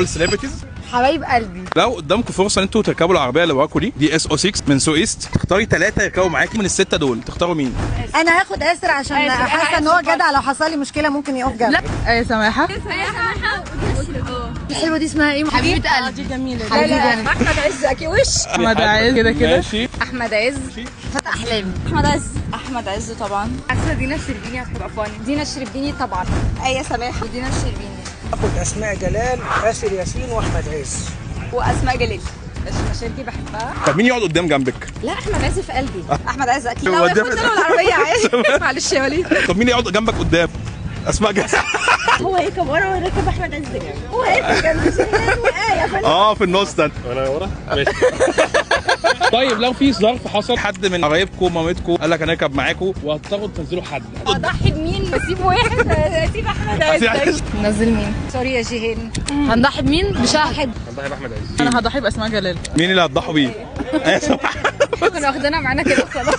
السليبرتيز حبايب قلبي. لو قدامكم فرصه ان انتوا تركبوا العربيه اللي وراكم دي اس او 6 من سو ايست، تختاري 3 يركبوا معاكي من ال6 دول، تختاروا مين؟ انا هاخد اسر عشان حاسه ان هو جدع، لو حصل لي مشكله ممكن يقف جنبي. لا سماحه. الحلوه دي اسمها ايه؟ حبيبه قلبي. دي جميله. احمد عز اكي وش. احمد عز كده كده. ماشي. احمد عز. فتح احلامي. احمد عز. احمد عز طبعا. حاسه دينا الشربيني هتبقى فاني. دينا الشربيني طبعا. ايه سماحه. ودينا الشربيني. اخد اسماء جلال، آسر ياسين، واحمد عز. واسماء جلال. المشاهير دي بحبها. طب مين يقعد قدام جنبك؟ لا احمد عز في قلبي. احمد عز اكيد. هو لو ده- ياخد له العربيه عادي. معلش يا وليد. طب مين يقعد جنبك قدام؟ اسماء جاهزه. هو هيركب ورا ويركب احمد عز جنبي. هو هيركب جنب شيرين وآية. في النص ده. وانا ورا ماشي. طيب لو في ظرف حصل، حد من قرايبكم مامتكم قال لك هنركب معاكم وهتضطروا تنزلوا حد، اضحي بمين؟ بسيب واحد. اسيب احمد عز. نزل مين؟ سوري يا جيهان. هنضحي بمين؟ بشاهد. هنضحي باحمد عز. انا هضحي باسماء جلال. مين اللي هتضحوا بيه؟ كنا واخدينها معانا كده خلاص.